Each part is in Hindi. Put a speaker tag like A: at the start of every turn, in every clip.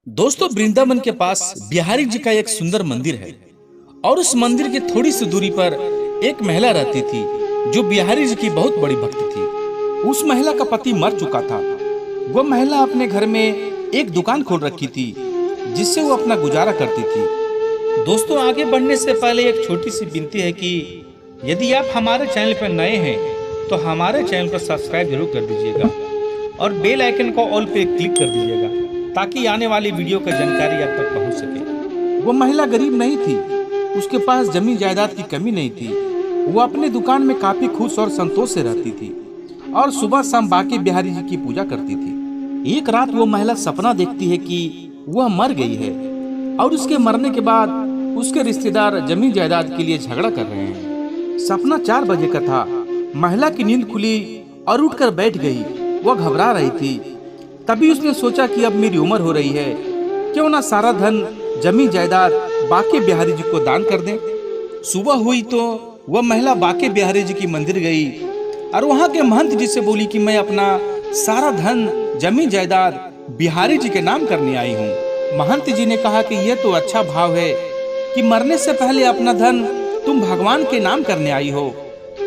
A: दोस्तों, वृंदावन के पास बिहारी जी का एक सुंदर मंदिर है और उस मंदिर की थोड़ी सी दूरी पर एक महिला रहती थी जो बिहारी जी की बहुत बड़ी भक्त थी। उस महिला का पति मर चुका था। वह महिला अपने घर में एक दुकान खोल रखी थी जिससे वो अपना गुजारा करती थी। दोस्तों, आगे बढ़ने से पहले एक छोटी सी विनती है कि यदि आप हमारे चैनल पर नए हैं तो हमारे चैनल पर सब्सक्राइब जरूर कर दीजिएगा और बेल आइकन को ऑल पे क्लिक कर दीजिएगा ताकि आने वाली वीडियो का जानकारी आप तक पहुंच सके। वो महिला गरीब नहीं थी, उसके पास जमीन जायदाद की कमी नहीं थी। वो अपने दुकान में काफी खुश और संतोष से रहती थी और सुबह शाम बाके बिहारी जी की पूजा करती थी। एक रात वो महिला सपना देखती है कि वह मर गई है और उसके मरने के बाद उसके रिश्तेदार जमीन जायदाद के लिए झगड़ा कर रहे हैं। सपना 4 बजे का था। महिला की नींद खुली और उठकर बैठ गई। वह घबरा रही थी। तभी उसने सोचा कि अब मेरी उम्र हो रही है, क्यों ना सारा धन जमीन जायदाद बाके बिहारी जी को दान कर दें। सुबह हुई तो वह महिला बाके बिहारी जी की मंदिर गई और वहां के महंत जी से बोली कि मैं अपना सारा धन जमीन जायदाद बिहारी जी के नाम करने आई हूँ। महंत जी ने कहा कि यह तो अच्छा भाव है कि मरने से पहले अपना धन तुम भगवान के नाम करने आई हो।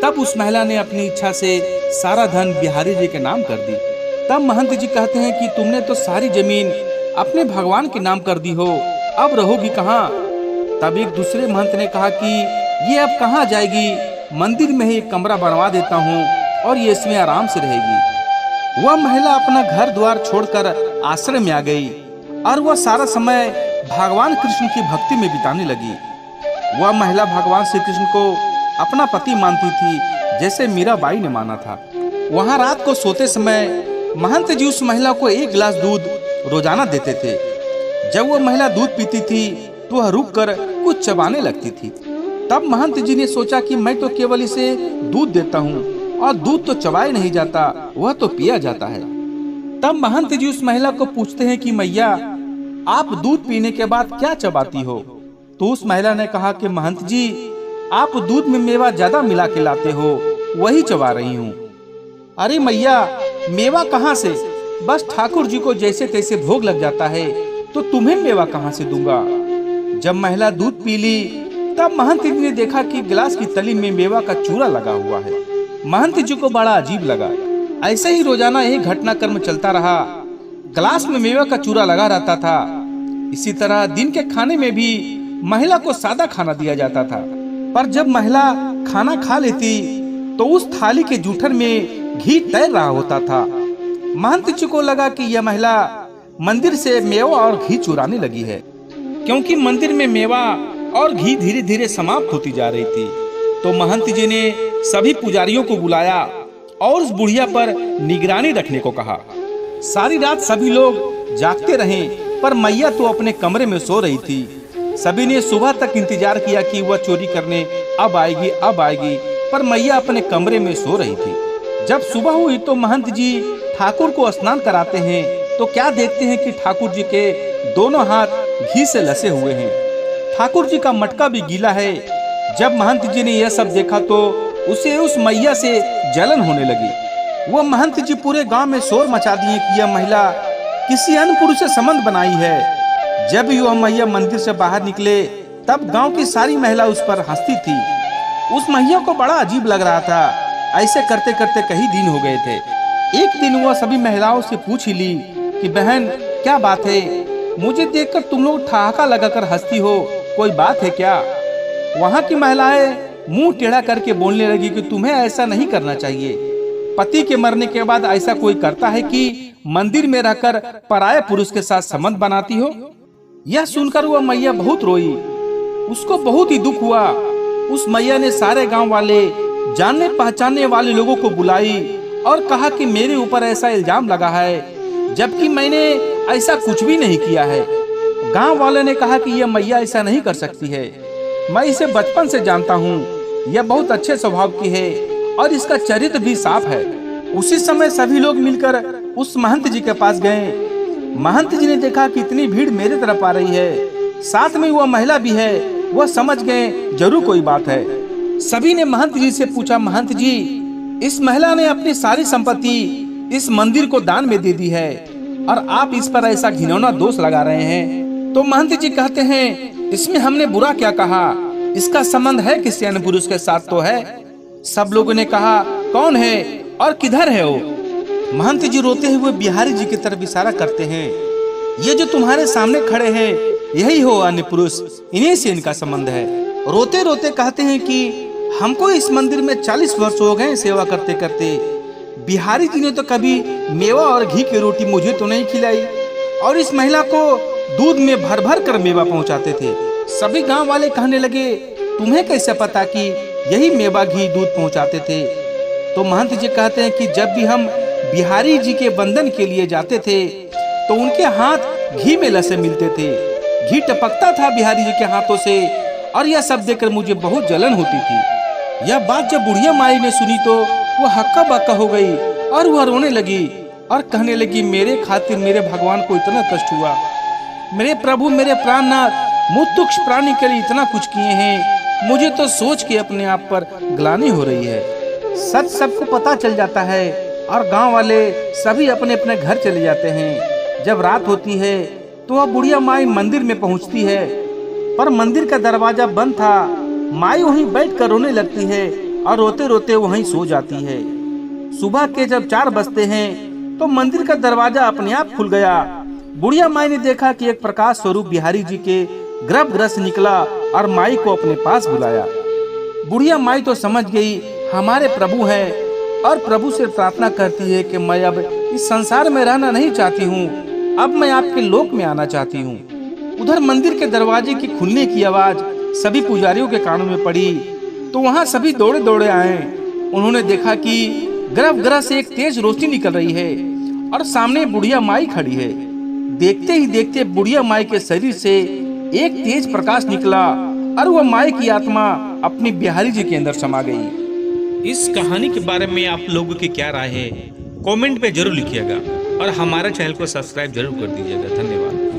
A: तब उस महिला ने अपनी इच्छा से सारा धन बिहारी जी के नाम कर दी। तब महंत जी कहते हैं कि तुमने तो सारी जमीन अपने भगवान के नाम कर दी हो, अब रहोगी कहाँ। तब एक दूसरे महंत ने कहा कि ये अब कहाँ जाएगी, मंदिर में ही एक कमरा बनवा देता हूँ और ये इसमें आराम से रहेगी। वह महिला अपना घर द्वार छोड़कर आश्रम में आ गई और वह सारा समय भगवान कृष्ण की भक्ति में बिताने लगी। वह महिला भगवान श्री कृष्ण को अपना पति मानती थी, जैसे मीराबाई ने माना था। वहाँ रात को सोते समय महंत जी उस महिला को 1 गिलास दूध रोजाना देते थे। जब वह महिला दूध पीती थी तो वह रुक कर कुछ चबाने लगती थी। तब महंत जी ने सोचा कि मैं तो केवल इसे दूध देता हूँ और दूध तो चबाया नहीं जाता, वह तो पिया जाता है। तब महंत जी उस महिला को पूछते हैं कि मैया, आप दूध पीने के बाद क्या चबाती हो? तो उस महिला ने कहा कि महंत जी, आप दूध में मेवा ज्यादा मिला के लाते हो, वही चबा रही हूँ। अरे मैया, मेवा कहाँ से? बस ठाकुर जी को जैसे तैसे भोग लग जाता है, तो तुम्हें मेवा कहाँ से दूंगा। जब महिला दूध पी ली तब महंत जी ने देखा कि गिलास की तली में मेवा का चूरा लगा हुआ है। महंत जी को बड़ा अजीब लगा। ऐसे ही रोजाना यही घटनाक्रम चलता रहा। गिलास में मेवा का चूरा लगा रहता था। इसी तरह दिन के खाने में भी महिला को सादा खाना दिया जाता था, पर जब महिला खाना खा लेती तो उस थाली के जूठन में घी तैर रहा होता था। महंत जी को लगा कि यह महिला मंदिर से मेवा और घी चुराने लगी है, क्योंकि मंदिर में मेवा और घी धीरे धीरे समाप्त होती जा रही थी। तो महंत जी ने सभी पुजारियों को बुलाया और उस बुढ़िया पर निगरानी रखने को कहा। सारी रात सभी लोग जागते रहे, पर मैया तो अपने कमरे में सो रही थी। सभी ने सुबह तक इंतजार किया कि वह चोरी करने अब आएगी, पर मैया अपने कमरे में सो रही थी। जब सुबह हुई तो महंत जी ठाकुर को स्नान कराते हैं तो क्या देखते हैं कि ठाकुर जी के दोनों हाथ घी से लसे हुए हैं। ठाकुर जी का मटका भी गीला है। जब महंत जी ने यह सब देखा तो उसे उस मैया से जलन होने लगी। वह महंत जी पूरे गांव में शोर मचा दिए कि यह महिला किसी अन्य पुरुष से संबंध बनाई है। जब वह मैया मंदिर से बाहर निकले तब गांव की सारी महिला उस पर हंसती थी। उस मैया को बड़ा अजीब लग रहा था। ऐसे करते करते कई दिन हो गए थे। एक दिन वह सभी महिलाओं से पूछ ही ली कि बहन, क्या बात है? मुझे देखकर तुम लोग ठहाका लगाकर हंसती हो, कोई बात है क्या? वहाँ की महिलाएं मुंह टेढ़ा करके बोलने लगी कि तुम्हें ऐसा नहीं करना चाहिए। पति के मरने के बाद ऐसा कोई करता है कि मंदिर में रहकर पराये पुरुष के साथ संबंध बनाती हो? यह सुनकर वह मैया बहुत रोई। उसको बहुत ही दुख हुआ। उस मैया ने सारे गांव वाले, जानने पहचानने वाले लोगों को बुलाई और कहा कि मेरे ऊपर ऐसा इल्जाम लगा है, जबकि मैंने ऐसा कुछ भी नहीं किया है। गांव वाले ने कहा कि यह मैया ऐसा नहीं कर सकती है, मैं इसे बचपन से जानता हूँ, यह बहुत अच्छे स्वभाव की है और इसका चरित्र भी साफ है। उसी समय सभी लोग मिलकर उस महंत जी के पास गए। महंत जी ने देखा कि इतनी भीड़ मेरे तरफ आ रही है, साथ में वह महिला भी है। वह समझ गए जरूर कोई बात है। सभी ने महंत जी से पूछा, महंत जी, इस महिला ने अपनी सारी संपत्ति इस मंदिर को दान में दे दी है और आप इस पर ऐसा घिनौना दोष लगा रहे हैं। तो महंत जी कहते हैं, इसमें हमने बुरा क्या कहा? इसका संबंध है किसी अन्य पुरुष के साथ तो है। सब लोगों ने कहा, कौन है और किधर है वो? महंत जी रोते हुए बिहारी जी की तरफ इशारा करते हैं, ये जो तुम्हारे सामने खड़े हैं यही हो अन्य पुरुष, इन्हीं से इनका संबंध है। रोते रोते कहते हैं कि हमको इस मंदिर में 40 वर्ष हो गए सेवा करते करते। बिहारी जी ने तो कभी मेवा और घी की रोटी मुझे तो नहीं खिलाई, और इस महिला को दूध में भर भर कर मेवा पहुंचाते थे। सभी गांव वाले कहने लगे, तुम्हें कैसे पता कि यही मेवा घी दूध पहुंचाते थे? तो महंत जी कहते हैं कि जब भी हम बिहारी जी के वंदन के लिए जाते थे तो उनके हाथ घी में लसे मिलते थे, घी टपकता था बिहारी जी के हाथों से, और यह सब देखकर मुझे बहुत जलन होती थी। यह बात जब बुढ़िया माई ने सुनी तो वह हक्का बक्का हो गई और वह रोने लगी और कहने लगी, मेरे खातिर मेरे भगवान को इतना कष्ट हुआ, मेरे प्रभु मेरे प्राणनाथ मुतुक्ष प्राणी के लिए इतना कुछ किए हैं, मुझे तो सोच के अपने आप पर ग्लानि हो रही है। सच सबको पता चल जाता है और गांव वाले सभी अपने अपने घर चले जाते हैं। जब रात होती है तो वह बुढ़िया माई मंदिर में पहुंचती है, पर मंदिर का दरवाजा बंद था। माई वहीं बैठ कर रोने लगती है और रोते रोते वहीं सो जाती है। सुबह के जब 4 बजते हैं तो मंदिर का दरवाजा अपने आप खुल गया। बुढ़िया माई ने देखा कि एक प्रकाश स्वरूप बिहारी जी के गर्भगृह से निकला और माई को अपने पास बुलाया। बुढ़िया माई तो समझ गई हमारे प्रभु हैं, और प्रभु से प्रार्थना करती है कि मैं अब इस संसार में रहना नहीं चाहती हूँ, अब मैं आपके लोक में आना चाहती हूँ। उधर मंदिर के दरवाजे की खुलने की आवाज सभी पुजारियों के कानों में पड़ी तो वहाँ सभी दौड़े दौड़े आए। उन्होंने देखा कि गर्भगृह से एक तेज रोशनी निकल रही है और सामने बुढ़िया माई खड़ी है। देखते ही देखते बुढ़िया माई के शरीर से एक तेज प्रकाश निकला और वह माई की आत्मा अपनी बिहारी जी के अंदर समा गई।
B: इस कहानी के बारे में आप लोगों की क्या राय है? कमेंट पे जरूर लिखिएगा और हमारे चैनल को सब्सक्राइब जरूर कर दीजिएगा। धन्यवाद।